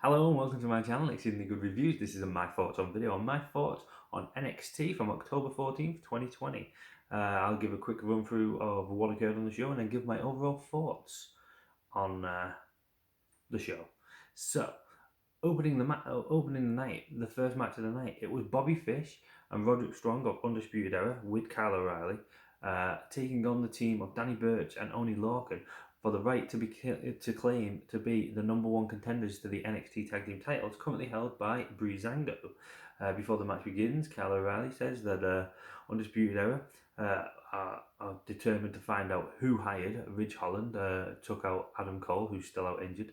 Hello and welcome to my channel, Exceedingly Good Reviews. This is a My Thoughts on video on my thoughts on NXT from October 14th, 2020. I'll give a quick run through of what occurred on the show and then give my overall thoughts on the show. So, opening the night, the first match of the night, it was Bobby Fish and Roderick Strong of Undisputed Era with Kyle O'Reilly taking on the team of Danny Burch and Oney Lorcan for the right to claim to be the number one contenders to the NXT Tag Team Titles, currently held by Breezango. Before the match begins, Kyle O'Reilly says that Undisputed Era are determined to find out who hired Ridge Holland, took out Adam Cole, who's still out injured.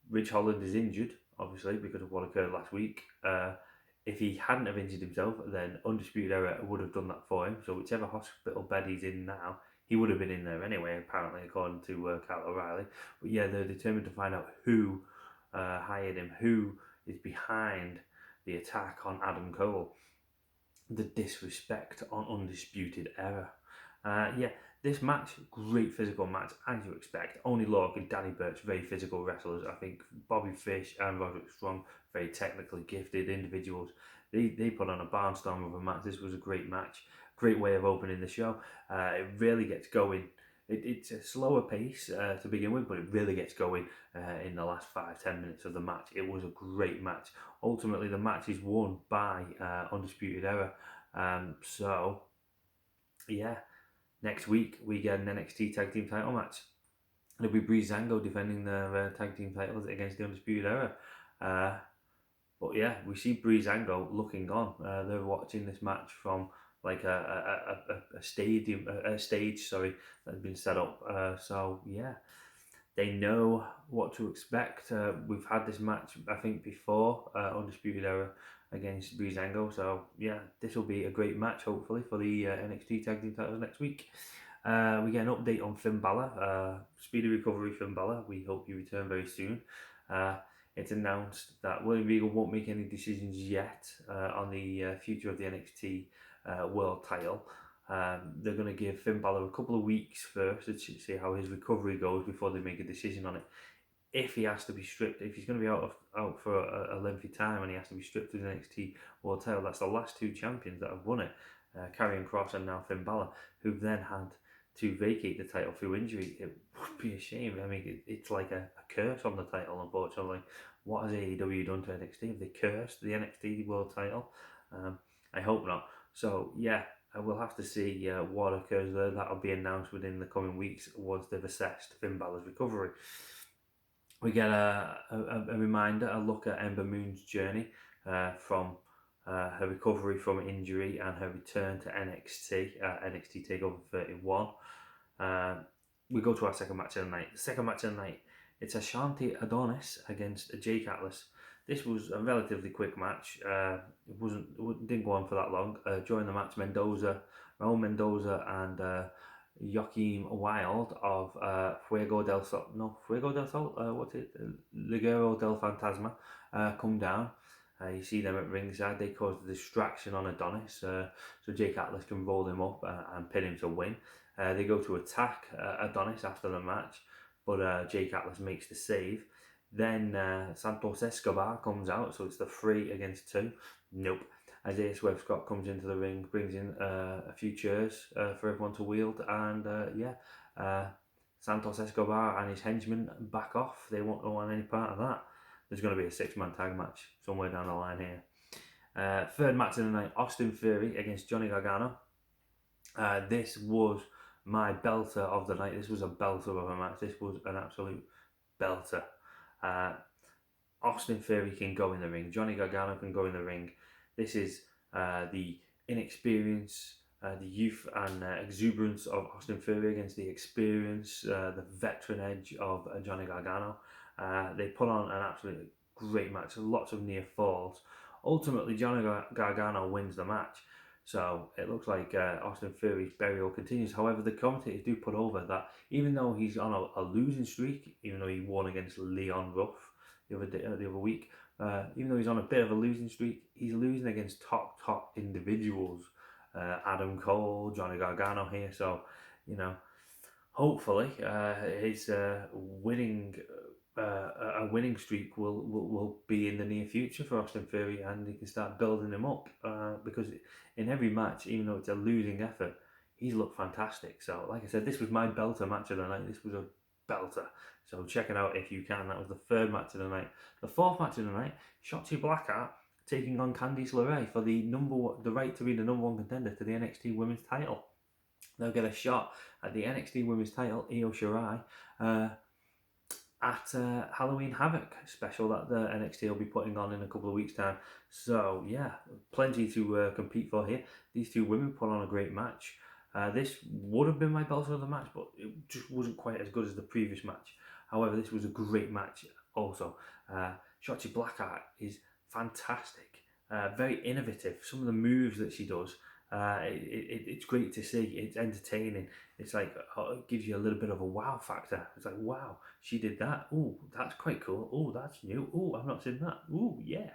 Ridge Holland is injured, obviously, because of what occurred last week. If he hadn't have injured himself, then Undisputed Era would have done that for him. So whichever hospital bed he's in now, he would have been in there anyway, apparently, according to Kyle O'Reilly. But yeah, they're determined to find out who hired him, who is behind the attack on Adam Cole, the disrespect on Undisputed Era. This match, great physical match, as you expect. Oney Lorcan, Danny Burch, very physical wrestlers. I think Bobby Fish and Roderick Strong, very technically gifted individuals. They put on a barnstorm of a match. This was a great match. Great way of opening the show. It really gets going. It's a slower pace to begin with, but it really gets going in the last 5-10 minutes of the match. It was a great match. Ultimately, the match is won by Undisputed Era. Next week we get an NXT Tag Team title match. It'll be Breezango defending their tag team titles against the Undisputed Era. But yeah, we see Breezango looking on. They're watching this match from like a stage, that's been set up. So yeah, they know what to expect. We've had this match, I think, before, Undisputed Era against Breezango. So yeah, this will be a great match, hopefully, for the NXT Tag Team titles next week. We get an update on Finn Balor. Speedy recovery, Finn Balor. We hope you return very soon. It's announced that William Regal won't make any decisions yet on the future of the NXT World title. They're going to give Finn Balor a couple of weeks first to see how his recovery goes before they make a decision on it. If he has to be stripped, if he's going to be out for a lengthy time and he has to be stripped of the NXT World title, that's the last two champions that have won it, Karrion Kross and now Finn Balor, who've then had to vacate the title through injury. It would be a shame. I mean, it's like a curse on the title, unfortunately. What has AEW done to NXT? Have they cursed the NXT World title? I hope not. So, yeah, we'll have to see what occurs there. That'll be announced within the coming weeks once they've assessed Finn Balor's recovery. We get a reminder, a look at Ember Moon's journey from her recovery from injury and her return to NXT TakeOver 31. We go to our second match of the night. The second match of the night, it's Ashanti Adonis against Jake Atlas. This was a relatively quick match. It didn't go on for that long. During the match, Raul Mendoza and Joaquim Wild of Fuego del Sol, Ligero del Fantasma, come down. You see them at ringside. They cause a distraction on Adonis, so Jake Atlas can roll him up and pin him to win. They go to attack Adonis after the match, but Jake Atlas makes the save. Then Santos Escobar comes out, so it's the 3 against 2. Nope. Isaiah Swerve Scott comes into the ring, brings in a few chairs for everyone to wield, and Santos Escobar and his henchmen back off. They won't want any part of that. There's going to be a 6-man tag match somewhere down the line here. Third match of the night, Austin Theory against Johnny Gargano. This was my belter of the night. This was a belter of a match. This was an absolute belter. Austin Theory can go in the ring. Johnny Gargano can go in the ring. This is the inexperience, the youth and exuberance of Austin Theory against the experience, the veteran edge of Johnny Gargano. They put on an absolutely great match, lots of near falls. Ultimately, Johnny Gargano wins the match. So it looks like Austin Theory's burial continues. However, the commentators do put over that even though he's on a losing streak, even though he won against Leon Ruff the other week, even though he's on a bit of a losing streak, he's losing against top individuals. Adam Cole, Johnny Gargano here. So, hopefully his winning a winning streak will be in the near future for Austin Theory, and he can start building him up because in every match, even though it's a losing effort, he's looked fantastic. So, like I said, this was my belter match of the night. This was a belter. So check it out if you can. That was the third match of the night. The fourth match of the night, Shotzi Blackheart taking on Candice LeRae for the right to be the number one contender to the NXT Women's title. They'll get a shot at the NXT Women's title, Io Shirai, at Halloween Havoc special that the NXT will be putting on in a couple of weeks' time. So yeah, plenty to compete for here. These two women put on a great match. This would have been my belt of the match, but it just wasn't quite as good as the previous match. However, this was a great match also. Shotzi Blackheart is fantastic, very innovative. Some of the moves that she does, it's great to see. It's entertaining. It's like it gives you a little bit of a wow factor. It's like, wow, she did that. Oh, that's quite cool. Oh, that's new. Oh, I've not seen that. Oh, yeah.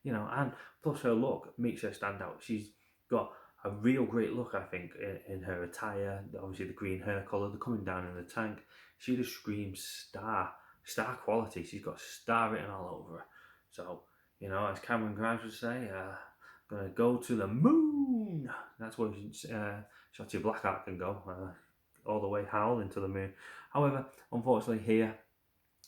And plus her look makes her stand out. She's got a real great look, I think, in her attire. Obviously, the green hair colour, the coming down in the tank. She just screams star quality. She's got star written all over her. So, as Cameron Grimes would say, gonna go to the moon. That's where Shotzi Blackheart can go, all the way howling to the moon. However, unfortunately here,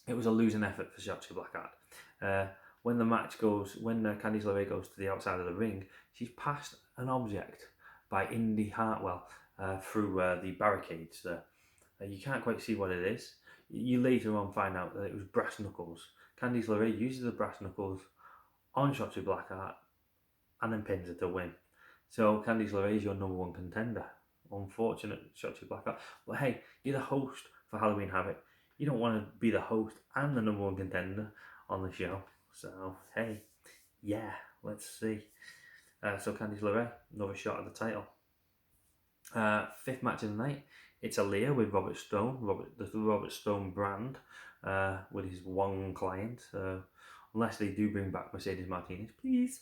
it was a losing effort for Shotzi Blackheart. When Candice LeRae goes to the outside of the ring, she's passed an object by Indy Hartwell through the barricades there. You can't quite see what it is. You later on find out that it was brass knuckles. Candice LeRae uses the brass knuckles on Shotzi Blackheart and then pins her to win. So Candice LeRae is your number one contender. Unfortunate, Shotzi Blackheart. But hey, you're the host for Halloween Havoc. You don't want to be the host and the number one contender on the show. So hey, yeah, let's see. So Candice LeRae, another shot at the title. Fifth match of the night, it's Aaliyah with Robert Stone, the Robert Stone brand, with his one client. Unless they do bring back Mercedes Martinez, please.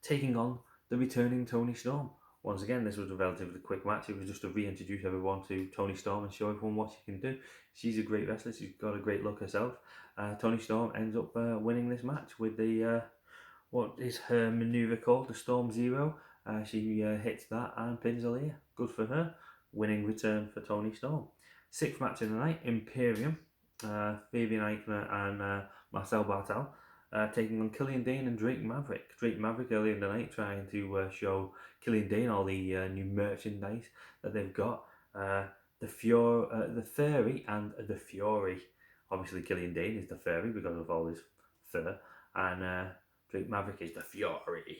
Taking on the returning Toni Storm. Once again, this was a relatively quick match. It was just to reintroduce everyone to Toni Storm and show everyone what she can do. She's a great wrestler. She's got a great look herself. Toni Storm ends up winning this match with the what is her maneuver called, the Storm Zero. She hits that and pins Aaliyah. Good for her. Winning return for Toni Storm. Sixth match of the night, Imperium. Fabian Eichner and Marcel Bartel taking on Killian Dane and Drake Maverick. Drake Maverick earlier in the night trying to show Killian Dane all the new merchandise that they've got. The Fairy and the Fury. Obviously, Killian Dane is the Fairy because of all his fur, and Drake Maverick is the Fury.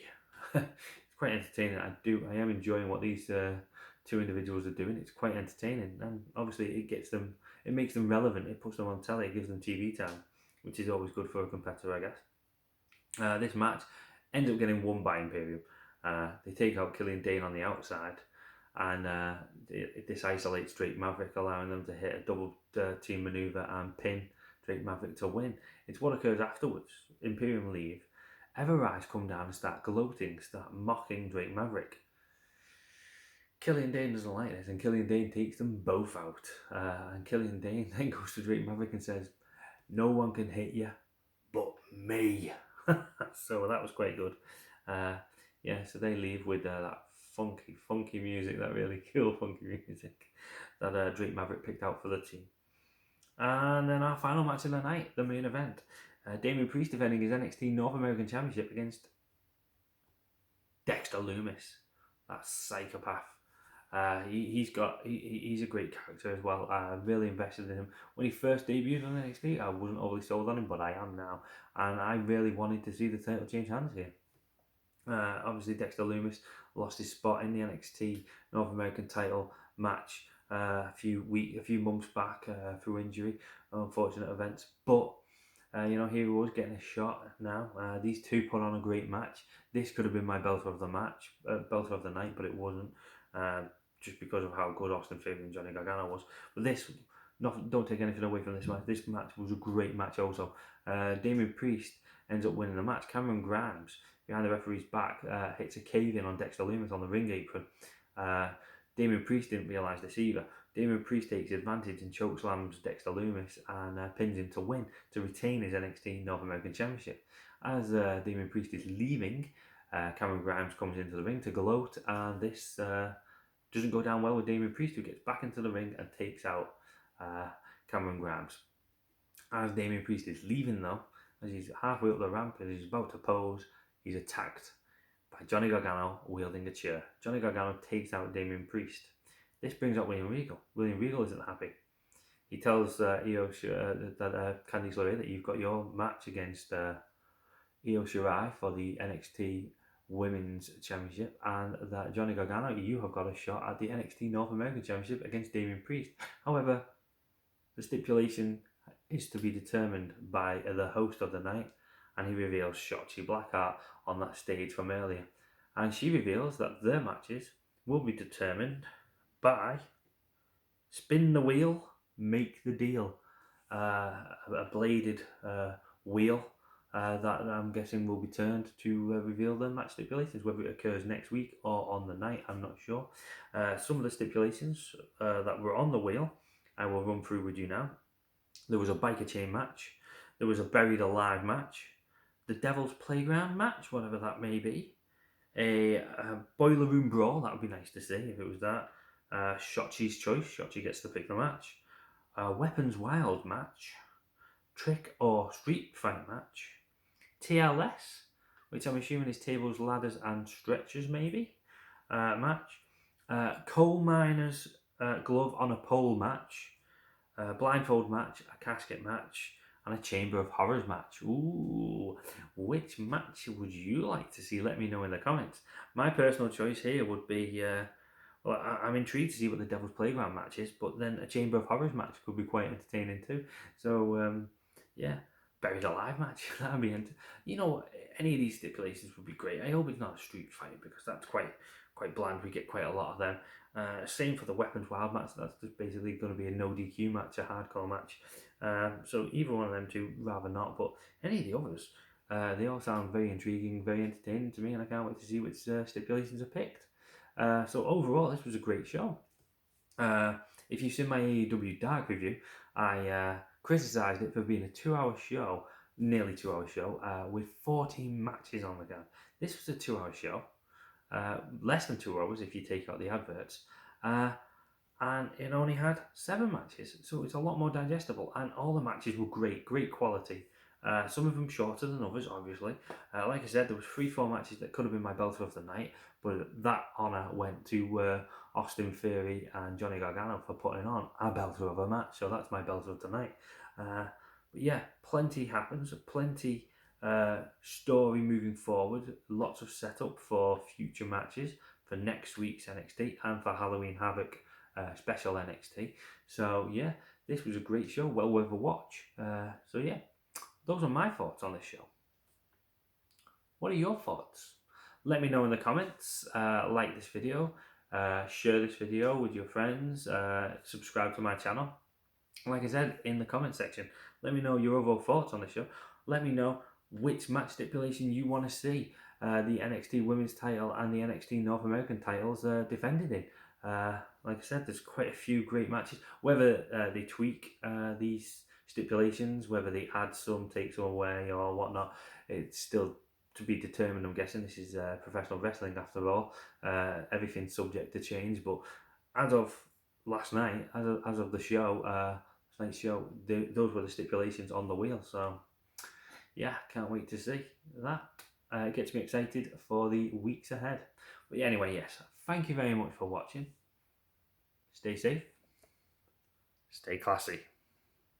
It's quite entertaining. I am enjoying what these two individuals are doing. It's quite entertaining, and obviously it makes them relevant. It puts them on telly. It gives them TV time, which is always good for a competitor, I guess. This match ends up getting won by Imperium. They take out Killian Dane on the outside, and this isolates Drake Maverick, allowing them to hit a double team maneuver and pin Drake Maverick to win. It's what occurs afterwards. Imperium leave. Ever-Rise come down and start gloating, start mocking Drake Maverick. Killian Dane doesn't like this, and Killian Dane takes them both out. And Killian Dane then goes to Drake Maverick and says, "No one can hit you but me." So that was quite good. So they leave with that funky music, that really cool funky music that Drake Maverick picked out for the team. And then our final match of the night, the main event. Damian Priest defending his NXT North American Championship against Dexter Loomis, that psychopath. He's a great character as well. I'm really invested in him. When he first debuted on NXT, I wasn't overly sold on him, but I am now, and I really wanted to see the title change hands here. Obviously, Dexter Loomis lost his spot in the NXT North American title match a few months back through injury, unfortunate events. But here he was getting a shot now. These two put on a great match. This could have been my belter of the night, but it wasn't. Just because of how good Austin Theory and Johnny Gargano was. But don't take anything away from this match. This match was a great match also. Damian Priest ends up winning the match. Cameron Grimes, behind the referee's back, hits a cave-in on Dexter Loomis on the ring apron. Damian Priest didn't realise this either. Damien Priest takes advantage and chokeslams Dexter Loomis and pins him to win to retain his NXT North American Championship. As Damien Priest is leaving, Cameron Grimes comes into the ring to gloat, and this doesn't go down well with Damien Priest, who gets back into the ring and takes out Cameron Grimes. As Damien Priest is leaving though, as he's halfway up the ramp and he's about to pose, he's attacked by Johnny Gargano wielding a chair. Johnny Gargano takes out Damien Priest. This brings up William Regal. William Regal isn't happy. He tells Candice LeRae that you've got your match against Io Shirai for the NXT Women's Championship, and that Johnny Gargano, you have got a shot at the NXT North American Championship against Damien Priest. However, the stipulation is to be determined by the host of the night, and he reveals Shotzi Blackheart on that stage from earlier. And she reveals that their matches will be determined by spin the wheel, make the deal. A bladed wheel that I'm guessing will be turned to reveal the match stipulations. Whether it occurs next week or on the night, I'm not sure. Some of the stipulations that were on the wheel, I will run through with you now. There was a biker chain match. There was a buried alive match. The Devil's Playground match, whatever that may be. A boiler room brawl, that would be nice to see if it was that. Shotzi's choice, Shotzi gets to pick the match. A Weapons Wild match. Trick or Street Fight match. TLS, which I'm assuming is tables, ladders and stretchers maybe, match. Coal Miner's glove on a pole match. Blindfold match, a casket match, and a Chamber of Horrors match. Ooh, which match would you like to see? Let me know in the comments. My personal choice here would be, well, I'm intrigued to see what the Devil's Playground match is, but then a Chamber of Horrors match could be quite entertaining too. So, yeah, Buried Alive match, that'd be any of these stipulations would be great. I hope it's not a street fight, because that's quite bland. We get quite a lot of them. Same for the Weapons Wild match. That's just basically going to be a no DQ match, a hardcore match. So either one of them two, rather not. But any of the others, they all sound very intriguing, very entertaining to me, and I can't wait to see which stipulations are picked. So overall, this was a great show. If you've seen my AEW Dark review, I criticised it for being a 2-hour show, nearly 2-hour show, with 14 matches on the go. This was a 2-hour show. Less than 2 hours if you take out the adverts, and it only had 7 matches, so it's a lot more digestible, and all the matches were great quality. Some of them shorter than others, obviously. Like I said, there was 3-4 matches that could have been my belter of the night, but that honour went to Austin Theory and Johnny Gargano for putting on a belter of a match, so that's my belter of the night. But yeah, plenty happens, plenty story moving forward, lots of setup for future matches for next week's NXT and for Halloween Havoc special NXT. So yeah, this was a great show, well worth a watch. So yeah, those are my thoughts on this show. What are your thoughts? Let me know in the comments. Like this video, share this video with your friends, subscribe to my channel. Like I said, in the comment section, let me know your overall thoughts on the show. Let me know which match stipulation you want to see the NXT Women's title and the NXT North American titles defended in. Like I said, there's quite a few great matches. Whether they tweak these stipulations, whether they add some, take some away or whatnot, it's still to be determined. I'm guessing this is professional wrestling after all. Everything's subject to change, but as of last night, as of the show, last night's show, those were the stipulations on the wheel. So yeah, can't wait to see that. It gets me excited for the weeks ahead. But yeah, anyway, yes, thank you very much for watching. Stay safe, stay classy.